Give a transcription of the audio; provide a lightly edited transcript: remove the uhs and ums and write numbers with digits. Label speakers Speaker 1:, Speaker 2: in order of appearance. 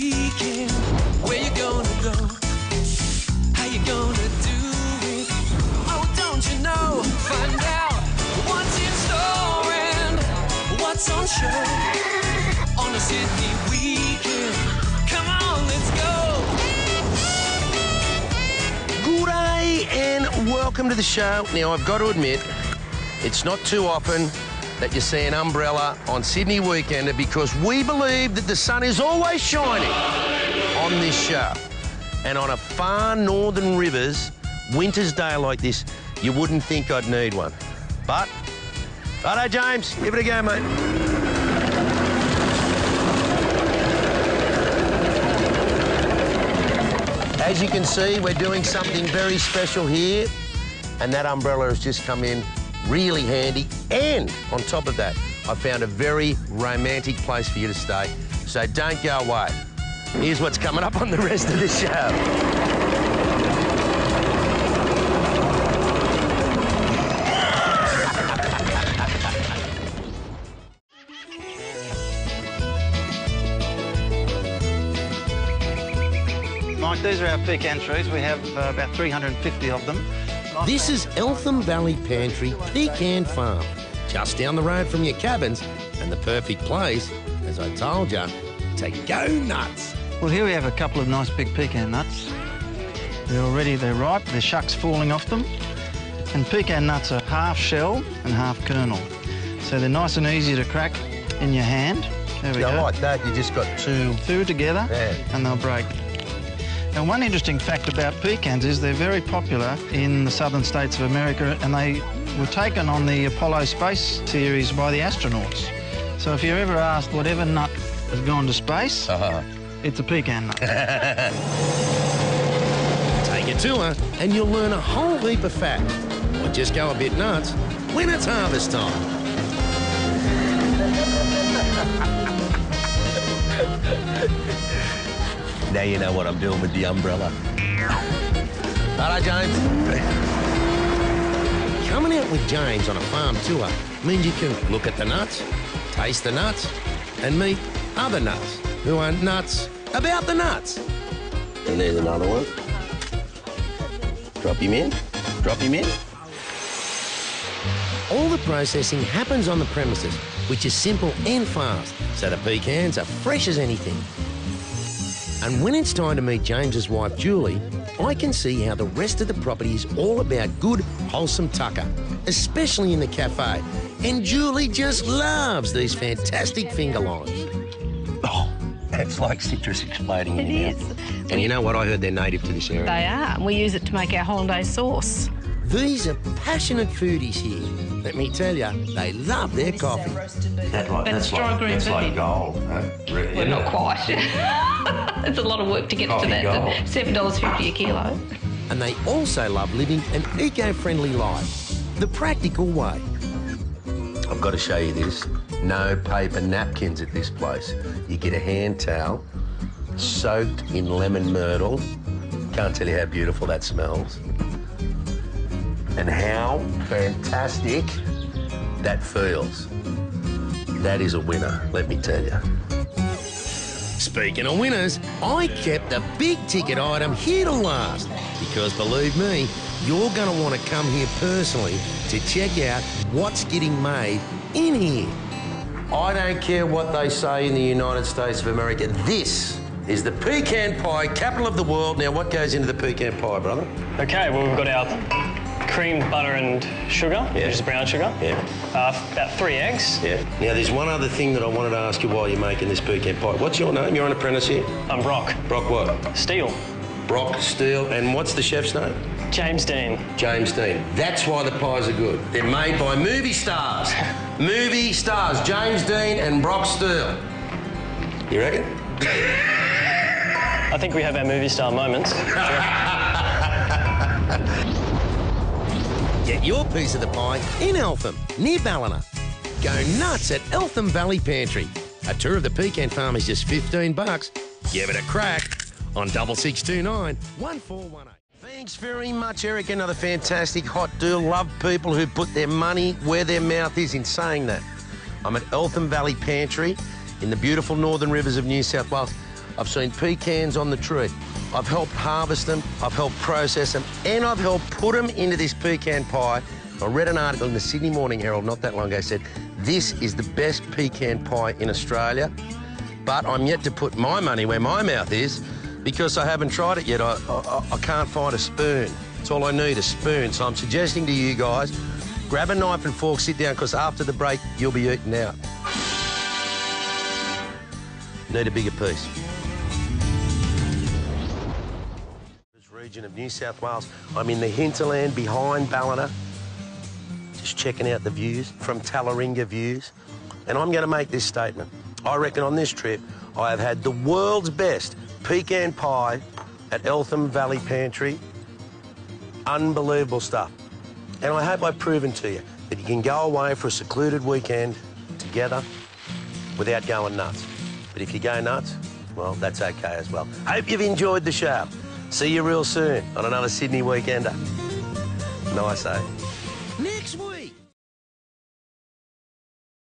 Speaker 1: weekend. Where you gonna go? How you gonna do it? Oh, don't you know? Find out what's in store and what's on show on a Sydney weekend. Come on, let's go.
Speaker 2: Good day and welcome to the show. Now, I've got to admit, it's not too often that you see an umbrella on Sydney Weekender because we believe that the sun is always shining on this show. And on a far northern rivers, winter's day like this, you wouldn't think I'd need one. But, righto, James, give it a go, mate. As you can see, we're doing something very special here, and that umbrella has just come in really handy. And on top of that, I found a very romantic place for you to stay, so don't go away. Here's what's coming up on the rest of the show.
Speaker 3: Mike, these are our pecan trees. We have about 350 of them.
Speaker 2: This is Eltham Valley Pantry Pecan Farm, just down the road from your cabins, and the perfect place, as I told you, to go nuts.
Speaker 3: Well, here we have a couple of nice big pecan nuts. They're ripe, the shucks falling off them. And pecan nuts are half shell and half kernel. So they're nice and easy to crack in your hand. There we go.
Speaker 2: Like that, you just got two
Speaker 3: together, and they'll break. Now, one interesting fact about pecans is they're very popular in the southern states of America, and they were taken on the Apollo space series by the astronauts. So if you're ever asked whatever nut has gone to space, it's a pecan nut.
Speaker 2: Take a tour and you'll learn a whole heap of fact. Or just go a bit nuts when it's harvest time. Now you know what I'm doing with the umbrella. Hello, James. Coming out with James on a farm tour means you can look at the nuts, taste the nuts, and meet other nuts who are nuts about the nuts. And there's another one. Drop him in, drop him in. All the processing happens on the premises, which is simple and fast, so the pecans are fresh as anything. And when it's time to meet James's wife, Julie, I can see how the rest of the property is all about good, wholesome tucker, especially in the cafe. And Julie just loves these fantastic finger limes. Oh, it's like citrus exploding in your mouth. And you know what? I heard they're native to this area.
Speaker 4: They are, and we use it to make our hollandaise sauce.
Speaker 2: These are passionate foodies here. Let me tell you, they love their coffee.
Speaker 4: That's like
Speaker 2: gold.
Speaker 4: Well, not quite. It's a lot of work to get to that. $7.50 a kilo.
Speaker 2: And they also love living an eco-friendly life, the practical way. I've got to show you this. No paper napkins at this place. You get a hand towel soaked in lemon myrtle. Can't tell you how beautiful that smells. And how fantastic that feels. That is a winner, let me tell you. Speaking of winners, I kept a big ticket item here to last because, believe me, you're going to want to come here personally to check out what's getting made in here. I don't care what they say in the United States of America. This is the pecan pie capital of the world. Now, what goes into the pecan pie, brother?
Speaker 5: Okay, well, we've got our cream, butter and sugar, which is brown sugar.
Speaker 2: Yeah.
Speaker 5: About 3 eggs.
Speaker 2: Yeah. Now, there's one other thing that I wanted to ask you while you're making this pecan pie. What's your name? You're an apprentice here?
Speaker 5: I'm Brock.
Speaker 2: Brock what?
Speaker 5: Steele.
Speaker 2: Brock Steele. And what's the chef's name?
Speaker 5: James Dean.
Speaker 2: James Dean. That's why the pies are good. They're made by movie stars. Movie stars. James Dean and Brock Steele. You reckon?
Speaker 5: I think we have our movie star moments.
Speaker 2: Get your piece of the pie in Eltham, near Ballina. Go nuts at Eltham Valley Pantry. A tour of the pecan farm is just $15. Give it a crack on 6629 1418. Thanks very much, Eric. Another fantastic hot deal. Love people who put their money where their mouth is in saying that. I'm at Eltham Valley Pantry in the beautiful northern rivers of New South Wales. I've seen pecans on the tree. I've helped harvest them, I've helped process them, and I've helped put them into this pecan pie. I read an article in the Sydney Morning Herald not that long ago said, this is the best pecan pie in Australia, but I'm yet to put my money where my mouth is because I haven't tried it yet. I can't find a spoon. That's all I need, a spoon. So I'm suggesting to you guys, grab a knife and fork, sit down, because after the break, you'll be eating out. Need a bigger piece. This region of New South Wales. I'm in the hinterland behind Ballina, just checking out the views from Tallaringa Views. And I'm going to make this statement. I reckon on this trip, I have had the world's best pecan pie at Eltham Valley Pantry. Unbelievable stuff. And I hope I've proven to you that you can go away for a secluded weekend together without going nuts. But if you go nuts, well, that's okay as well. Hope you've enjoyed the show. See you real soon on another Sydney Weekender. Nice, eh? Next week.